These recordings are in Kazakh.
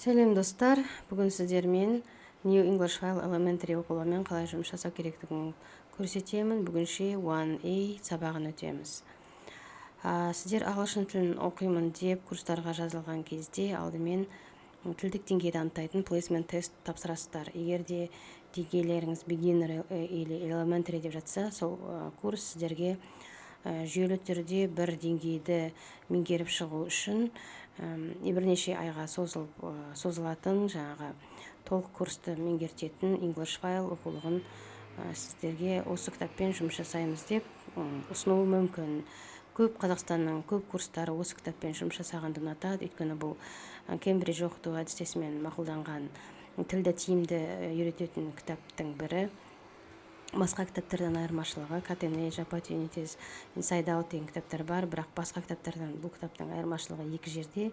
Сәлем достар, бүгін сіздермен New English File Elementary оқулармен қалай жұмыс жасау керектігін көрсетемін. Бүгінше 1A сабағын өтеміз. Сіздер ағылшын тілін оқимын деп курстарға жазылған кезде алдымен тілдік деңгейді анықтайтын placement тест тапсырасыздар. Егер де деңгейлеріңіз beginner или elementary деп жатса, сол курс сіздерге жүйелі түрде бір деңгейді меңгеріп шығу үшін бірнеше айға созылатын жаңағы толық курсты меңгертетін English File оқулығын сіздерге осы кітаппен жұмыс жасаймыз деп ұсынуы мүмкін. Көп Қазақстанның көп курстары осы кітаппен жұмыс жасағанды ұнатады, өйткені бұл Кембридж оқыту әдістесімен мақұлданған тілді тиімді үйрететін кітаптың бірі. Басқа кітаптардан айырмашылығы Catenage, Opportunities, Inside Out деген кітаптар бар, бірақ басқа кітаптардан бұл кітаптың айырмашылығы екі жерде.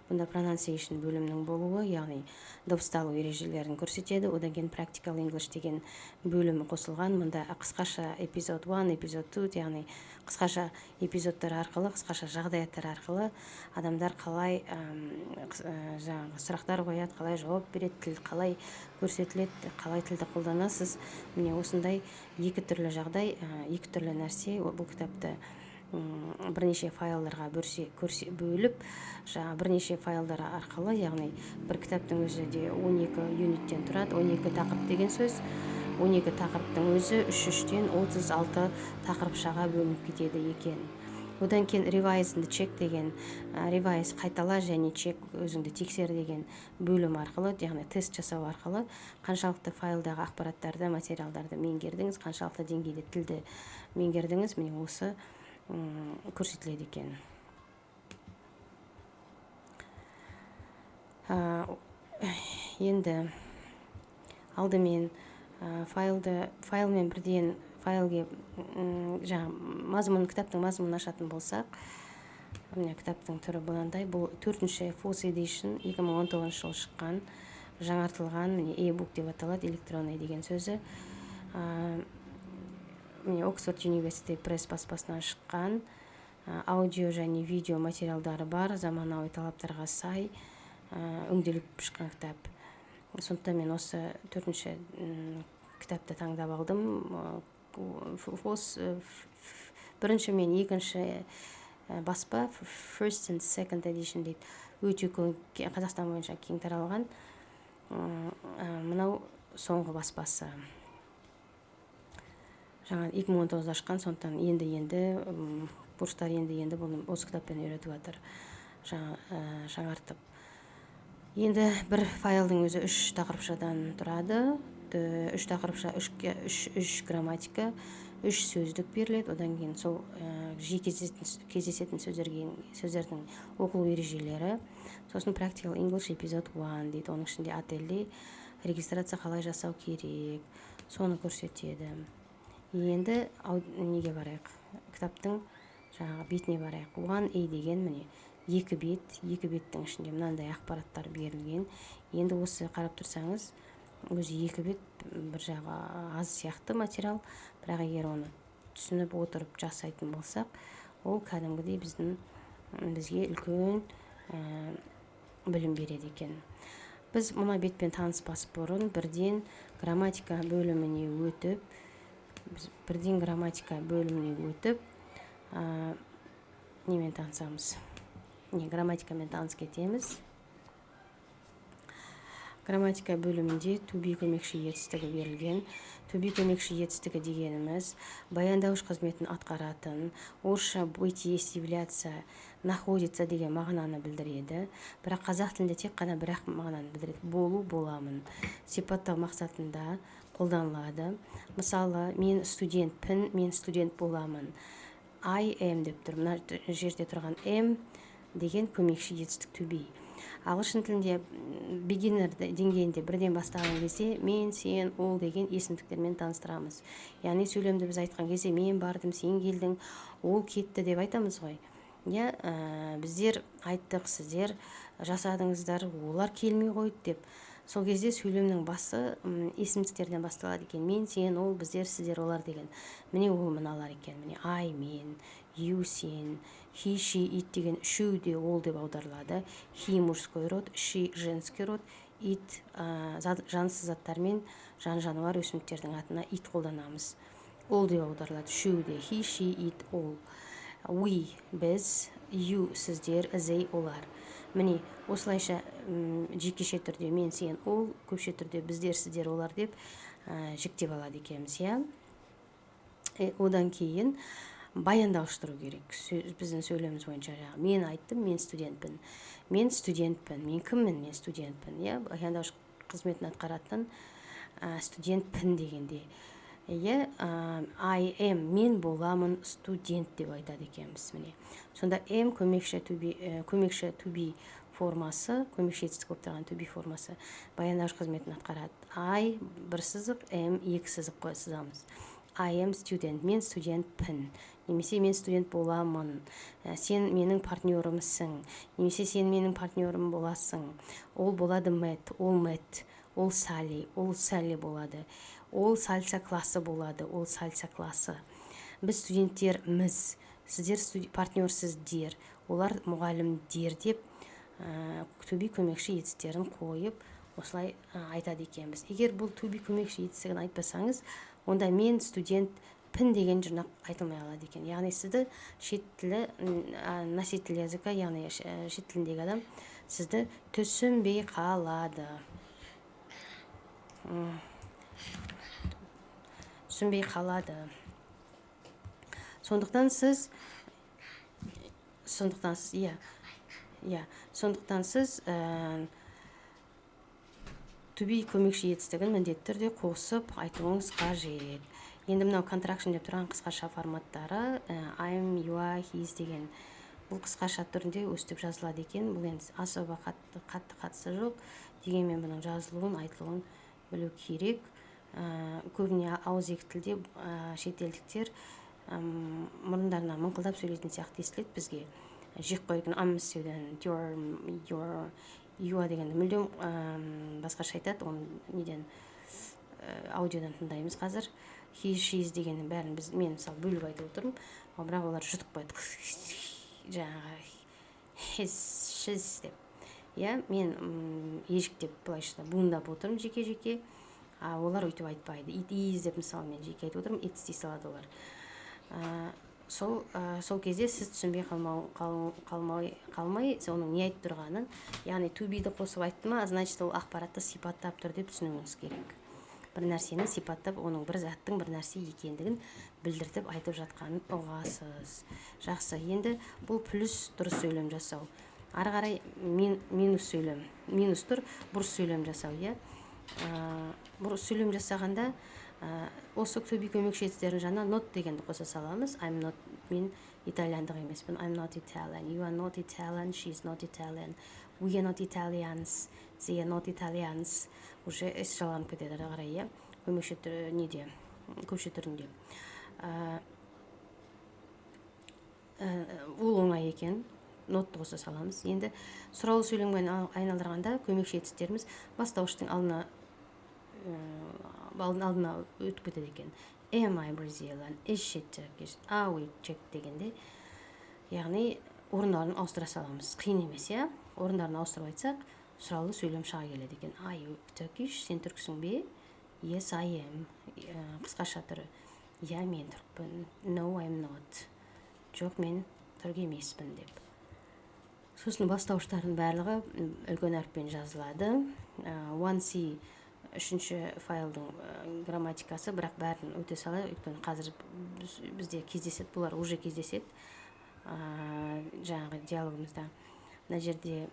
Бұнда pronunciation бөлімінің болуы, яғни дыбысталу ережелерін көрсетеді. Одан кейін Practical English деген бөлімі қосылған. Мұнда қысқаша эпизод 1, эпизод 2, яғни қысқаша эпизодтар арқылы, қысқаша жағдаяттар арқылы адамдар қалай сұрақтар қояды, қалай жауап береді, тіл қалай көрсетіледі, қалай тілді қолданасыз. Міне осындай екі түрлі жағдай, екі түрлі нәрсе бұл кітапты бірнеше файлдарға бөліп, бірнеше файлдар арқылы, яғни бір кітаптың өзі де 12 юниттен тұрады. 12 тақырып деген сөз, 12 тақырыптың өзі 3-3-тен 36 тақырыпшаға бөлініп кетеді екен. Одан кейін revise and check деген, revise қайтала және check өзіңді тексер деген бөлім арқылы, яғни тест жасау арқылы қаншалықты файлдағы ақпараттарды, материалдарды меңгердіңіз, қаншалықты деңгейде тілді меңгердіңіз, міне осы көрсетіледі екен. Енді алдымен файлмен бірден файлге кітаптың мазмұнын ашатын болсақ, міне кітаптың түрі бұландай. Бұл 4-ші Fourth Edition 2019 жылы шыққан, жаңартылған, міне e-book деп аталады, электронный деген сөзі. Міне Oxford University Press баспасынан шыққан, аудио және видео материалдары бар, заманауи талаптарға сай өңделіп шыққан кітап. Сондықтан мен осы 4-ші кітапты таңдап алдым. Бірінші мен екінші баспа, First and Second Edition дейді, өте Қазақстан бойынша кең таралған. Мынау соңғы баспасы. Жаңа 2019-да шыққан, сондықтан енді курстар енді осы кітаппен үйретіп жатыр, жаңартып. Енді бір файлдың өзі 3 тақырыпшадан тұрады. 3 тақырыпша, 3 грамматика, 3 сөздік беріледі. Одан кейін сол кездесетін сөздердің оқылу ережелері. Сосын Practical English эпизод 1 дейді. Оның ішінде отельде регистрация қалай жасау керек, соны көрсетеді. Енді неге барайық? Кітаптың бетіне барайық. 1A деген міне 2 бет, 2 беттің ішінде мынандай ақпараттар берілген. Енді осы қарап тұрсаңыз, өзі 2 бет, бір жағы аз сияқты материал, бірақ егер оны түсініп отырып жасайтын болсақ, ол кәдімгідей бізге үлкен білім береді екен. Біз мына бетпен таныспас бұрын бірден грамматика бөліміне өтіп, немен танысамыз? Грамматикамен таныс кетеміз. Грамматика бөлімінде to be көмекші етістігі берілген. To be көмекші етістігі дегеніміз баяндауыш қызметін атқаратын, орысша быть, есть, являться, находится деген мағынаны білдіреді. Бірақ қазақ тілінде тек қана бір мағынаны білдіреді. Болу, боламын. Сипаттау мақсатында қолданылады. Мысалы, мен студентпін, мен студент боламын. I am деп тұр. Мына жерде тұрған am деген көмекші етістік to be. Ағылшын тілінде beginner деңгейінде бірден бастаған кезде мен, сен, ол деген есімдіктермен таныстырамыз. Яғни сөйлемді біз айтқан кезде мен бардым, сен келдің, ол кетті деп айтамыз ғой. Біздер айттық, сіздер жасадыңыздар, олар келмей қойды деп. Сол кезде сөйлемнің басы есімдіктерден басталады екен. Мен, сен, ол, біздер, сіздер, олар деген. Міне ол мыналар екен. Міне I, мен, you сен, he, she, it деген үшеуі де ол деп аударылады. He мужской род, she женский род, it жансыз заттар мен жан жануар өсімдіктердің атына it қолданамыз. Ол деп аударылады. Үшеуі де he, she, it, all. We біз, you сіздер, they олар. Міне осылайша жекеше түрде мен, сен, ол, көпше түрде біздер, сіздер, олар деп жіктеп алады екенбіз, иә. Одан кейін баяндауыштыру керек. Біздің сөйлеміміз бойынша мен айттым, мен студентпін. Мен кіммін? Мен студентпін. Баяндауыш қызметін атқаратын студентпін дегенде. I am, мен боламын студент деп айтады екенбіз. Міне. Сонда am көмекші to be формасы, көмекші етістік болып тұрған to be формасы баяндауыш қызметін атқарады. I бір сызық, am екі сызық қойсызамыз. I am student, мен студентпін. Немесе мен студент боламын. Сен менің партнерімсің. Немесе сен менің партнерім боласың. Ол болады Мэтт, ол Мэтт. Ол Салли болады. Ол сальса класы болады. Ол сальса класы. Біз студенттерміз. Сіздер партнерсіздер. Олар мұғалімдер деп to be көмекші етістіктерін қойып, осылай айтады екенбіз. Егер бұл to be көмекші етістігін айтпасаңыз, онда мен студентпін деген жұрнақ айтылмай қалады екен. Яғни сізді шет тілі, носитель языка, яғни шет тіліндегі адам сізді түсінбей қалады. Түсінбей қалады. Сондықтан сіз to be көмекші етістігін міндетті түрде қосып айтуыңыз қажет. Енді мынау contraction деп тұрған қысқаша форматтары I'm, you are, he's деген бұл қысқаша түрінде өстіп жазылады екен. Бұл енді особо қатты қатысы жоқ. Дегенмен бұның жазылуын, айтылуын білу керек. Көбіне ауызекі тілде шетелдіктер мұрындарына мыңқылдап сөйлейтін сияқты естіледі бізге. Жек қойған I'm a student, you are дегенді мүлдем басқаша айтады. Оны неден аудиодан тыңдаймыз қазір. He, she's дегеннің бәрін мен мысалы бөліп айтып отырмын, бірақ олар жұтып қояды. Жаңағы his, she's деп. Мен ежіктеп былайша буындап отырмын жеке-жеке. Олар өйтіп айтпайды. It is деп мысалы мен жеке айтып отырмын, it's дей салады олар. Сол кезде сіз түсінбей қалмай оның не айтып тұрғанын, яғни to be-ді қосып айтты ма, значит ол ақпаратты сипаттап тұр деп түсінуіңіз керек. Бір нәрсені сипаттап, оның бір заттың бір нәрсе екендігін білдіртіп айтып жатқанын ұғасыз. Жақсы. Енді бұл плюс дұрыс сөйлем жасау. Ары қарай минус тұр, бұрыс сөйлем жасау. Бұрыс сөйлем жасағанда осы to be көмекші етістердің жаңа not дегенді қоса саламыз. I'm not, мен итальяндық емеспін. I'm not Italian. You are not Italian. She is not Italian. We are not Italians. They are not Italians. Уже іс жаланып кетеді ары қарай, көмекші неде, көпше түрінде. Ол оңай екен. Нотты қоса саламыз. Енді сұраулы сөйлемге айналдырғанда көмекші етістеріміз бастауыштың алдына өтіп кетеді екен. Am I Brazilian? Is she Turkish? Are we Czech дегенде, яғни орындарын ауыстыра саламыз. Қиын емес, орындарын ауыстырып айтсақ, сұраулы сөйлем шыға келеді екен. Are you Turkish? Сен түрксің бе? Yes, I am. Қысқаша түрі. Мен түркпін. No, I'm not. Жоқ, мен түрік емеспін деп. Сосын бастауыштардың барлығы үлкен әріппен жазылады. 1C үшінші файлдың грамматикасы, бірақ бәрін өте сала, өйткені қазір бізде кездеседі, бұлар уже кездеседі жаңағы диалогымызда. Мына жерде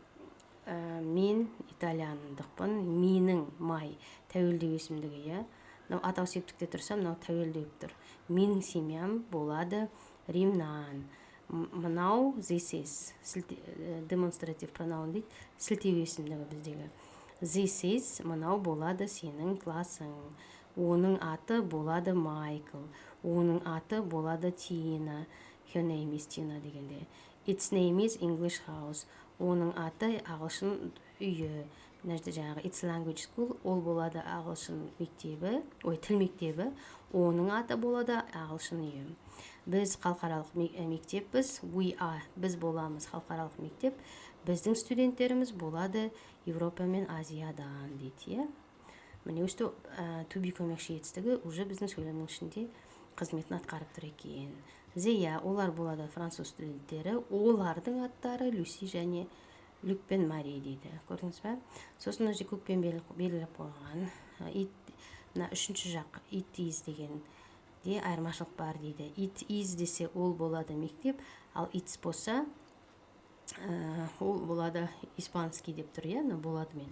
мен итальяндықпын, менің май тәуелді есімдігі, атау септікте тұрса, мынау тәуелді тұр. Менің семьям болады Римнан. Мынау this is демонстратив пронаун дейді, сілтеу есімдігі біздегі. This is мынау болады сенің классың. Оның аты болады Майкл. Оның аты болады Тина. Her name is Tina дегенде. Its name is English house. Оның аты ағылшын үйі. Мына жерде жаңағы It's language school. Ол болады ағылшын мектебі, тіл мектебі. оның аты болады ағылшын үйі. Біз халықаралық мектеппіз, біз боламыз халықаралық мектеп, біздің студенттеріміз болады Европа мен Азиядан дейді. Міне өсті to be көмекші етістігі уже біздің сөйлемнің ішінде қызметін атқарып тұр екен. Зия, олар болады француз студенттері, олардың аттары Люси және Люк пен Мари дейді. Көрдіңіз бе? Сосын мына көкпен белгілеп қойған. Мына үшінші жақ it is деген де айырмашылық бар дейді. It is десе ол болады мектеп, ал it's болса ол болады испанский деп тұр, иә, болады мен.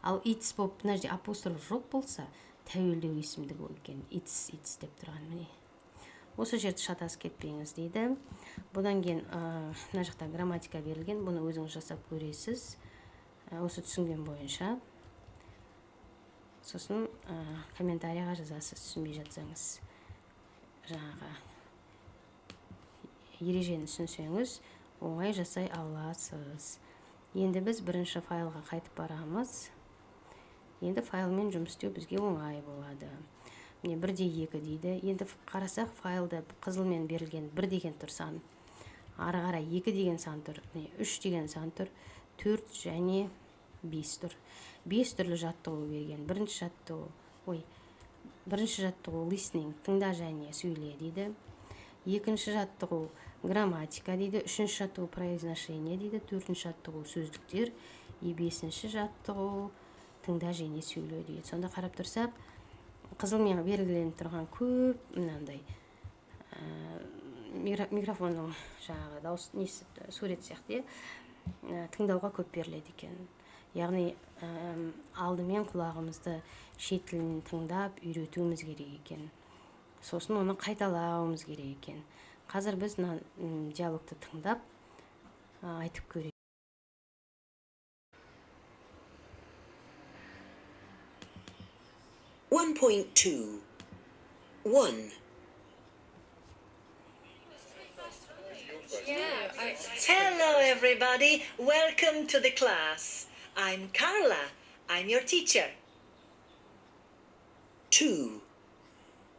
Ал it's болып, мына жерде апостроф жоқ болса, тәуелдеу есімдік екен. It's деп тұрған міне. Осы жерді шатасып кетпеңіз дейді. Бұдан кейін мына жақта грамматика берілген, бұны өзіңіз жасап көресіз. Осы түсінген бойынша. Сосын комментарияға жазасыз, түсінбей жатсаңыз. Жаңағы ережені түсінсеңіз, оңай жасай аласыз. Енді біз бірінші файлға қайтып барамыз. Енді файлмен жұмыс істеу бізге оңай болады. Міне 1-2 дейді. Енді қарасақ файлда қызылмен берілген 1 деген тұр сан. Ары қарай 2 деген сан тұр. 3 деген сан тұр. 4 және 5 тұр. 5 түрлі жаттығу берген. Бірінші жаттығу listening, тыңда және сөйле дейді. Екінші жаттығу грамматика дейді. Үшінші жаттығу произношение дейді. Төртінші жаттығу сөздіктер. Бесінші жаттығу тыңда және сөйле дейді. Сонда қарап тұрсақ, қызылмен белгіленіп тұрған көп мынандай микрофонның жаңағы дауыс несі сурет сияқты тыңдауға көп беріледі екен. Яғни алдымен құлағымызды шет тілін тыңдап үйретуіміз керек екен. Сосын оны қайталауымыз керек екен. Қазір біз диалогты тыңдап айтып көрейік. 1.2 1 Hello everybody, welcome to the class. I'm Carla, I'm your teacher. 2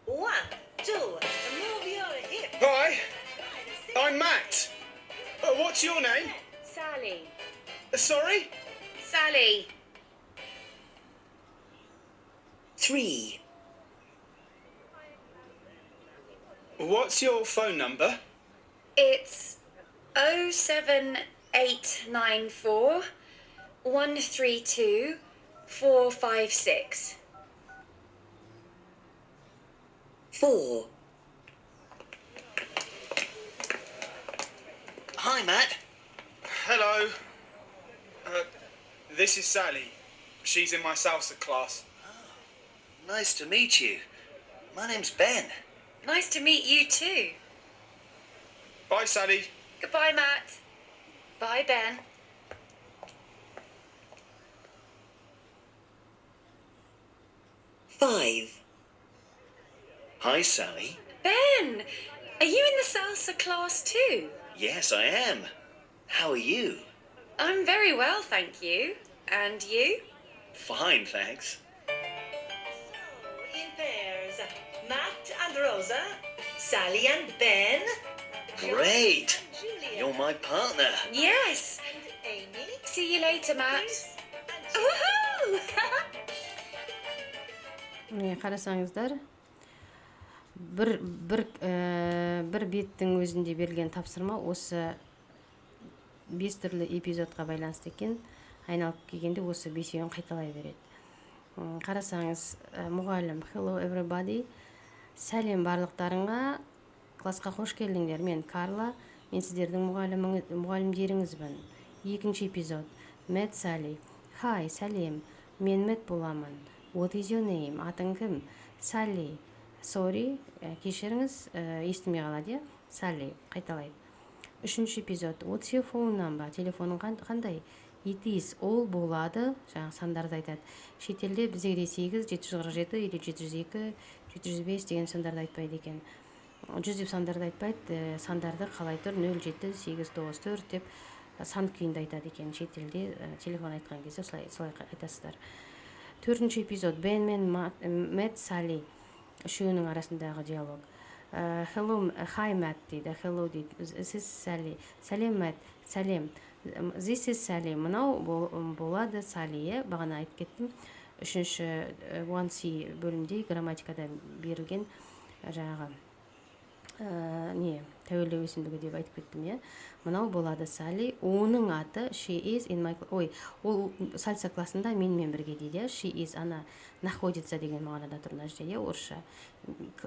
1 2 Move your hip. Hi, I'm Matt. What's your name? Sally. Sorry? Sally. 3 What's your phone number? It's 07894 132 456. 4 Hi Matt. Hello. This is Sally. She's in my salsa class. Nice to meet you. My name's Ben. Nice to meet you too. Bye, Sally. Goodbye, Matt. Bye, Ben. Five. Hi Sally. Ben, are you in the salsa class too? Yes, I am. How are you? I'm very well, thank you. And you? Fine, thanks. In pairs, Matt and Rosa, Sally and Ben. Great. You're my partner. Yes. Amy. See you later, Matt. And Woohoo! Міне қарасаңыздар, бір беттің өзінде берілген тапсырма осы 5 түрлі эпизодқа байланысты екен. Айналып келгенде осы 5-еуін қайталай береді. Қарасаңыз, мұғалім, hello everybody, сәлем барлықтарыңа, классқа қош келдіңдер. Мен Карла, мен сіздердің мұғалімдеріңізбін. Екінші эпизод, Matt Sally. Hi, сәлем, мен Matt боламын. What is your name? Атың кім? Sally. Sorry, кешіріңіз, естімей қалады, иә? Sally, қайталайды. Үшінші эпизод, what's your phone number? Телефоның қандай? It is, ол болады, жаңағы сандарды айтады. Шетелде біздегіде 8, 747, или 702, 705 деген сандарды айтпайды екен. 100 деп сандарды айтпайды, сандарды қалай тұр? 0, 7, 8, 9, 4 деп сан күйінде айтады екен. Шетелде телефон айтқан кезде солай айтасыздар. Төртінші эпизод, Ben мен Matt Sally. үшеуінің арасындағы диалог. Hello, hi Matt дейді, hello дейді, this is Sally, сәлем Matt, сәлем, this is Sally, мынау болады Sally, бағана айтып кеттім. Үшінші 1C бөлімде грамматикада берілген жаңағы тәуелді есімдігі деп айтып кеттім, мынау болады Sally, оның аты she is in my class. Ол сальса классында менімен бірге дейді, she is, ана находится деген мағынада тұр мына жерде, орысша.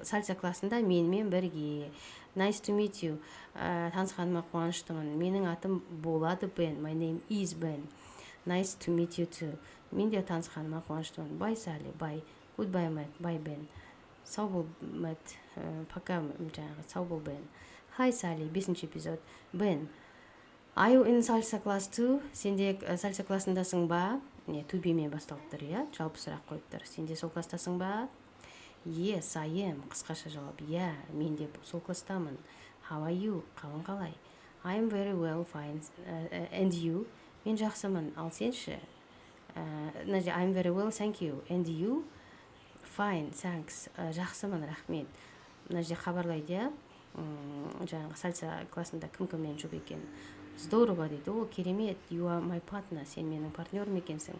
Сальса классында менімен бірге. Nice to meet you, танысқаныма қуаныштымын, менің атым болады Ben, my name is Ben. Nice to meet you too, мен де танысқаныма қуаныштымын. Bye Sally, bye, goodbye Matt, bye Ben. Сау бол Matt, пока, жаңағы сау бол Ben. Hi Sally, 5-ші эпизод. Ben, are you in salsa class too? Сенде сальса классындасың ба? To be мен басталып тұр, жалпы сұрақ қойып тұр. Сенде сол кластасың ба? Yes, I am. Қысқаша жауап. Мен де сол кластамын. How are you? Қалың қалай? I am very well, fine. And you? Мен жақсымын. Ал сенші? I am very well, thank you. And you? Fine, thanks. Жақсымын, рахмет. Мына жерде хабарлайды, жаңағы сальса классында кім-кіммен жүр екен. Здорово дейді, о, керемет, you are my partner, сен менің партнерім екенсің.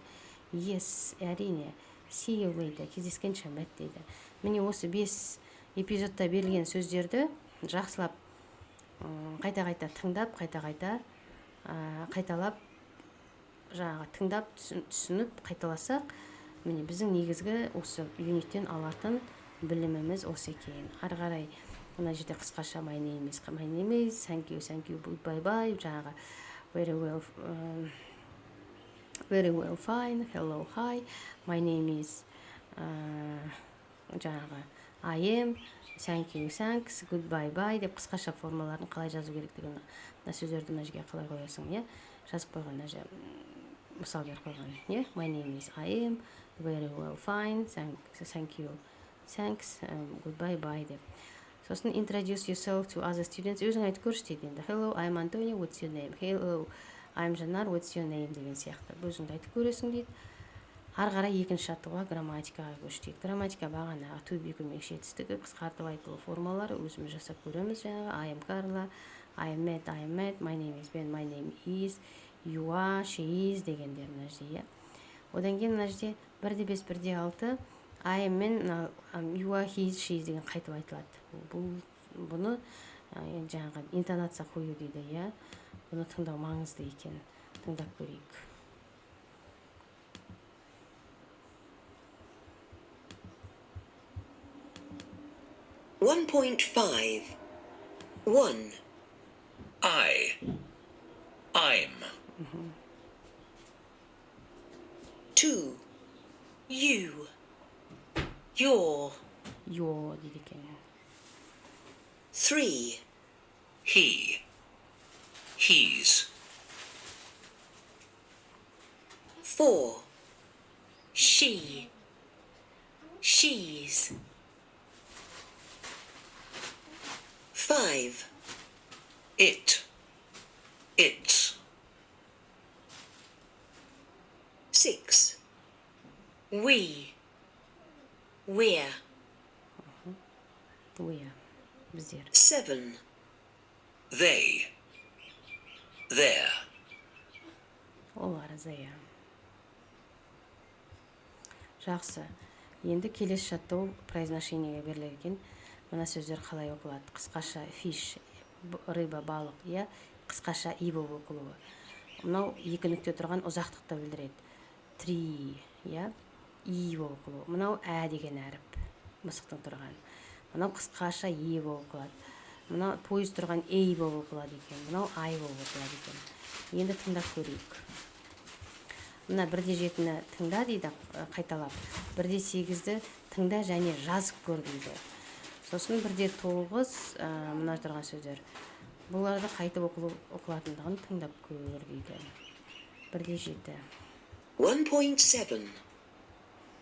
Yes, әрине, see you later, кездескенше Matt дейді. Міне осы 5 эпизодта берілген сөздерді жақсылап қайта-қайта тыңдап, қайталап, жаңағы тыңдап, түсініп, қайталасақ, міне біздің негізгі осы юниттен алатын біліміміз осы екен. Ары қарай мына жерде қысқаша my name is, thank you, bye bye, жаңағы very well, fine, hello, hi, my name is, жаңағы I am, thank you, thanks, goodbye, bye деп қысқаша формаларын қалай жазу керектігін, мына сөздерді мына жерге қалай қоясың, жазып қойған, мына жерге мысал беріп қойған, my name is I am, very well, fine, thank you, thanks, goodbye, bye деп. Сосын introduce yourself to other students, өзің айтып көрші дейді енді. Hello, I'm Antonio, what's your name? Hello, I'm Жанар, what's your name? Деген сияқты. Өзіңді айтып көресің дейді. Ары қарай екінші жаттығуға грамматикаға көш дейді. Грамматика бағана to be көмекші етістігі, қысқартып айтылу формалары өзіміз жасап көреміз жаңағы. I am Carla, I am Matt, my name is Ben, my name is, you are, she is дегендер мына жерде. Одан кейін мына жерде 1-5, 1-6 I am мен, you are, he is, she is деген қайтып айтылады. Бұны жаңағы интонация қою дейді, бұны тыңдау маңызды екен. Тыңдап көрейік. One point five. 1. I'm. 2. You. Your. дейді екен. 3. He. He's. 4. She. She's. 5. It. It's. 6. We. We're. Біздер. 7. They. They're. Олар Жақсы. Енді келесі жаттығу произношениеге берілген. Мына сөздер қалай оқылады? Қысқаша fish, рыба, балық, қысқаша и болып оқылуы. Мынау 2 нүкте тұрған ұзақтықты білдіреді. 3, и болып оқылуы. Мынау деген әріп, мысықтың тұрған. Мынау қысқаша е болып оқылады. Мынау пойыз тұрған ей болып оқылады екен. Мынау ай болып оқылады екен. Енді тыңдап көрейік. Мына 1-7-ні тыңда дейді, қайталап. 1-8-ді тыңда және жазып көр дейді. Сосын 1-9 мына тұрған сөздер. Бұларды қайтып оқылатындығын тыңдап көр дейді. 1-7. 1.7.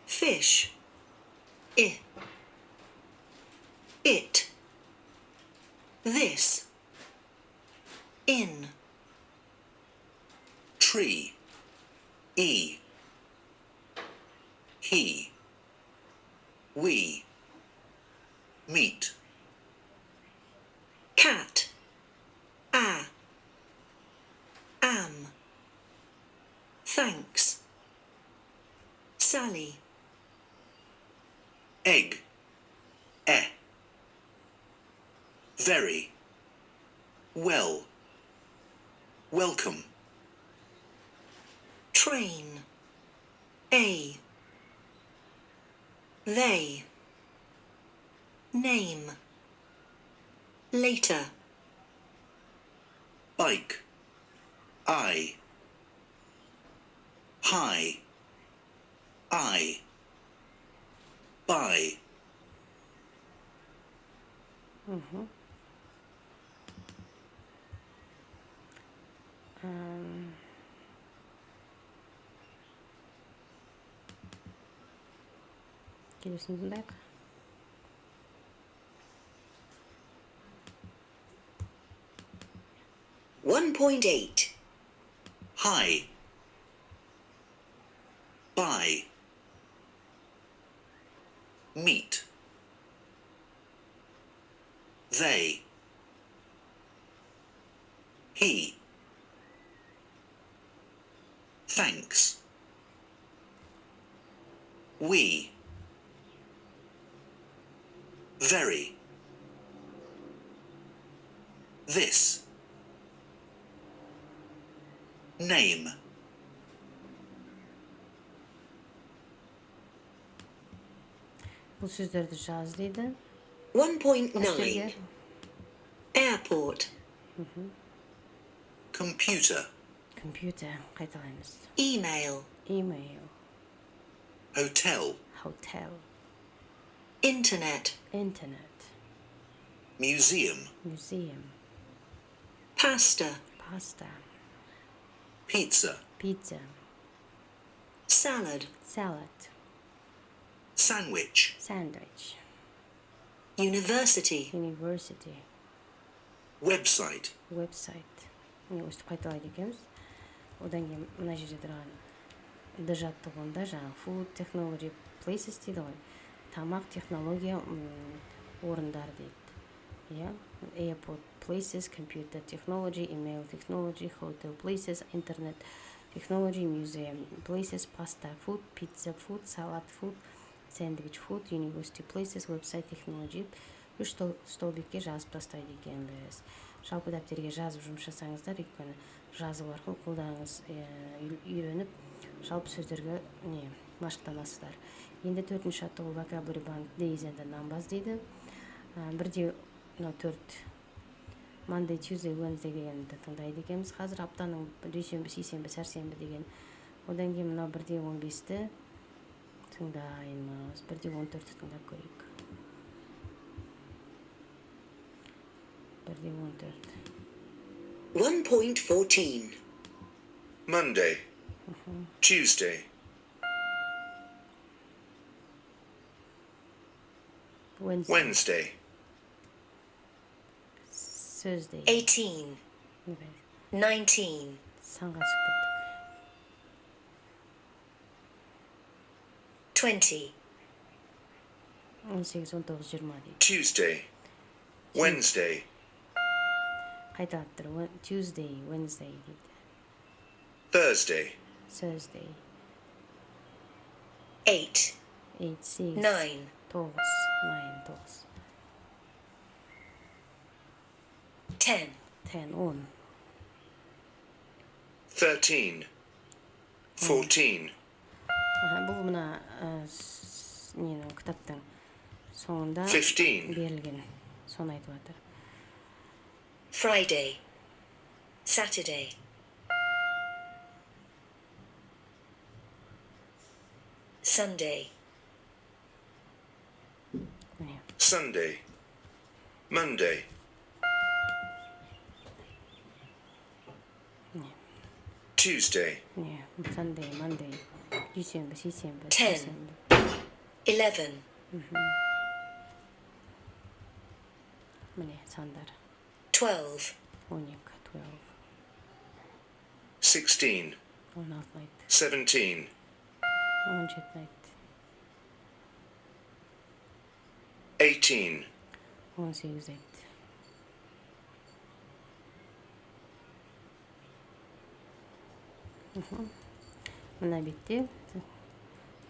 Fish. It. This. In. Tree. He. We. Meet. Cat. A. Am. Thanks. Sally. Egg. Very. Well. Welcome. Train. A. They. Name. Later. Bike. I. High. I. Buy. Келесін тыңдайық. $1.8. High. Buy. Meet. They. He. Thanks. We. Very. This. Name. Бұл сөздерді жаз дейді. 1.9. Airport. Computer. Computer, қайталаймыз. Email. Email, Hotel. hotel, Internet. internet, Museum. museum, Pasta. pasta, Pizza. pizza, Salad. salad, Sandwich. sandwich, University. university, Website. website. Міне өстіп қайталайды екенбіз. Одан кейін мына жерде тұрған д жаттығуында жаңағы food, technology, places дейді ғой. Тамақ, технология, орындар дейді. Иә, airport, places, computer, technology, email, technology, hotel, places, internet, technology, museum, places, pasta, food, pizza, food, salad, food, sandwich, food, university, places, website, technology. Үш столбикке жазып тастайды екенбіз. Жалпы дәптерге жазып жұмыс жасаңыздар, өйткені жазу арқылы қолданыңыз, үйреніп, жалпы сөздерге машықтанасыздар. Енді төртінші жаттығу vocabulary bank days and numbers дейді. Бірде мынау 4 Monday, Tuesday, Wednesday дегенді тыңдайды екенбіз. Қазір аптаның дүйсенбі, сейсенбі, сәрсенбі деген. Одан кейін мынау бірде 15-ті тыңдаймыз. Бірде 14-ті тыңдап көрейік. Бірде 14. 1.14. Monday. Tuesday. Wednesday. Wednesday. Thursday. 18. 19. Санға шығып кеттік. 20. 18, 19, 20 дейді. Tuesday. Wednesday. Қайталап тұр. Tuesday, Wednesday дейді. Thursday. Thursday. 8. 8, 6, 9. 9, 9, 10. 10, 10. 13. 14. Бұл мына кітаптың соңында 15. берілген. Соны айтып жатыр. Friday. Saturday. Sunday. Міне. Sunday. Monday. Tuesday. Міне. Sunday, Monday, дүйсенбі, сейсенбі, 10. сәрсенбі. 11. Міне сандар. 12. 12, 12, 16. 16 айт. 17. 17 айт. 18. 18 айтты. Мына бетте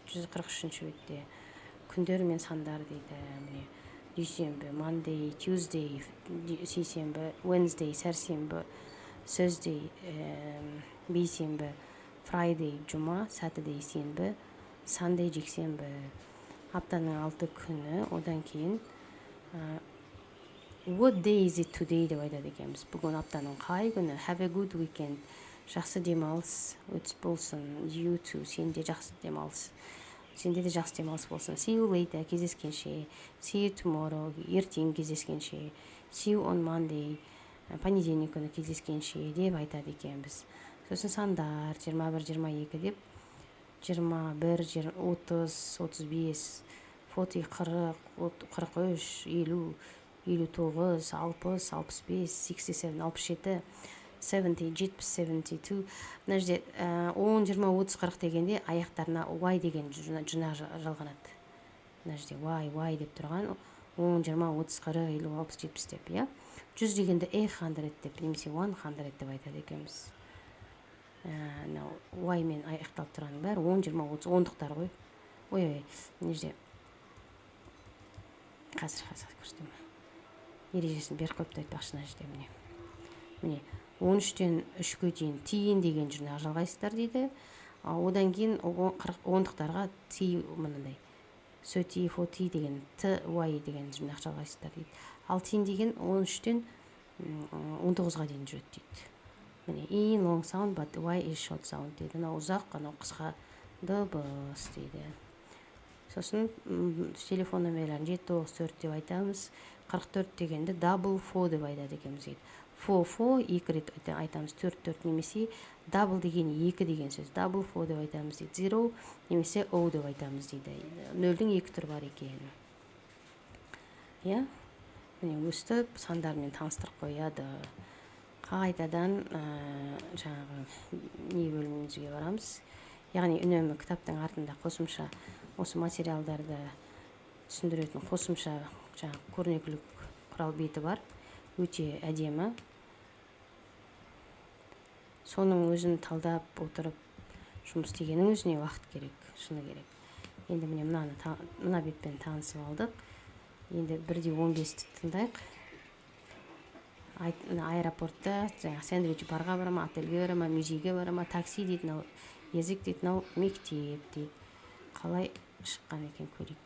143 бетте күндер мен сандар дейді. Міне дүйсенбі, Monday, Tuesday, сейсенбі, Wednesday, сәрсенбі, Thursday, бейсенбі, Friday, жұма, Saturday, сенбі, Sunday, жексенбі. Аптаның 6 күні, одан кейін What day is it today деп айтады екенбіз. Бүгін аптаның қай күні? Have a good weekend. Жақсы демалыс болсын. You too. Сенде жақсы демалыс. Сенде де жақсы демалыс болсын. See you later. Кездескенше. See you tomorrow. Ертең кездескенше. See you on Monday. Понедельник күні кездескенше деп айтады екенбіз. Сосын сандар 21, 22 деп 21, 30, 35, 40, 40, 43, 50, 59, 60, 65, 67, 67, 70, 72. Мына жерде 10, 20, 30, 40 дегенде аяқтарына Y деген жына жалғанады. Мына жерде Y деп тұрған 10, 20, 30, 40, 50, 60, 70 деп, иә. 100 дегенде 100 деп, немесе 100 деп айтады екенбіз. Y мен аяқталып тұрғанның бәрі 10, 20, 30, ондықтар ғой. Ой, мына жерде қазір көрсетемін. Ережесін беріп қойыпты айтпақшы мына жерде міне 13-тен 3-ке дейін тиын деген жұрнақ жалғайсыздар дейді. Одан кейін ондықтарға ти мынандай 30, 40 деген ty деген жұрнақ жалғайсыздар дейді. Ал тиын деген 13-тен 19-ға дейін жүреді дейді. Міне in long sound but y is short sound дейді. Ұзақ, қысқа дыбыс дейді. Сосын телефон номерлерін 794 деп айтамыз. 44 дегенде double 4 деп айтады екенбіз дейді. 4, 2 рет айтамыз, 4 немесе double деген 2 деген сөз. Double 4 деп айтамыз дейді. 0 немесе O деп айтамыз дейді. Нөлдің 2 түрі бар екен. Иә? Міне өстіп сандармен таныстырып қояды. Қайтадан жаңағы не бөлімімізге барамыз. Яғни үнемі кітаптың артында қосымша осы материалдарды түсіндіретін қосымша жаңағы көрнекілік құрал беті бар. Өте әдемі. Соның өзін талдап отырып жұмыс істегеннің өзіне уақыт керек, шыны керек. Енді міне мына бетпен танысып алдық. Енді 1-15 тыңдайық. Аэропортта сэндвич барға барама, отельге барама, музейге барама, такси дейді, езік дейді, мектеп дейді. Қалай шыққан екен көрейік.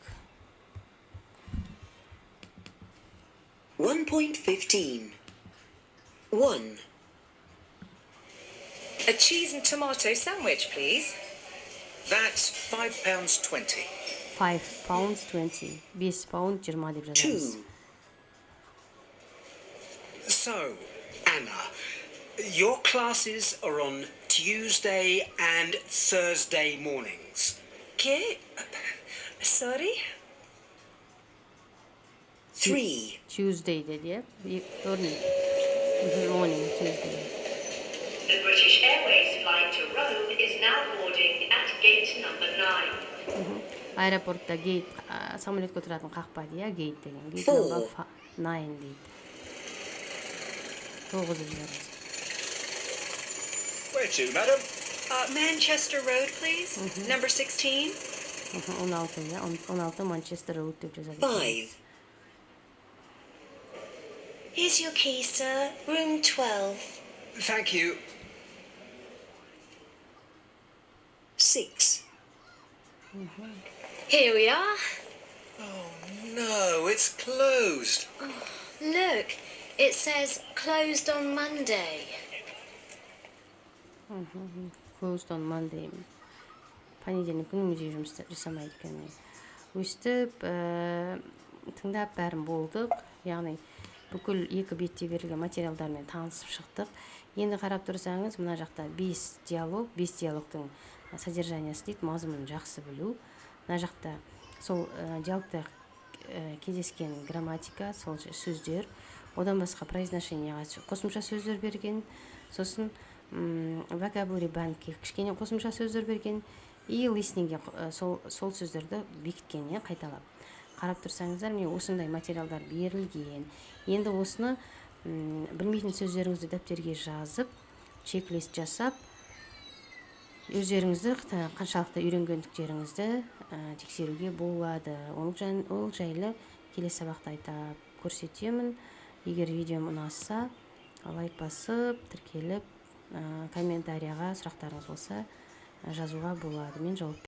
1.15 1. A cheese and tomato sandwich, please. That's £5.20. 5 pounds 20. 5 pound 20 деп жазамыз. 2. So, Anna, your classes are on Tuesday and Thursday mornings. ¿Qué? Sorry? 3. Tuesday dedi ya. Morning. Morning, Tuesday. The British Airways flight to Rome is now boarding at gate number 9. Аэропортта гейт, самолетке тұратын қақпа дейді, гейт деген. Гейт Four. number 9 дейді. 9 деп жазамыз. Where to, madam? Manchester Road, please. Number 16. 16 ya, 16 Manchester Road деп жазады. 5. Here's your key, sir. Room 12. Thank you. 6. Here we are. Oh, no, it's closed. Look, it says closed on Monday. Closed on Monday. Понедельник күні музей жұмыс жасамайды екен. Өстіп, тыңдап бәрін болдық. Яғни бүкіл 2 бетте берілген материалдармен танысып шықтық. Енді қарап тұрсаңыз, мына жақта 5 диалог, 5 диалогтың содержаниясы дейді, мазмұнын жақсы білу. Мына жақта сол диалогта кездескен грамматика, сол сөздер, одан басқа произношенияға қосымша сөздер берген, сосын vocabulary bankке кішкене қосымша сөздер берген, и listeningге сол сөздерді бекіткен, қайталап. қарап тұрсаңыздар, міне осындай материалдар берілген. Енді осыны білмейтін сөздеріңізді дәптерге жазып, чек-лист жасап, өздеріңізді қаншалықты үйренгендіктеріңізді тексеруге болады. Ол жайлы келесі сабақта айтып көрсетемін. Егер видеом ұнаса, лайк басып, тіркеліп, комментарияға сұрақтарыңыз болса жазуға болады. Мен жауап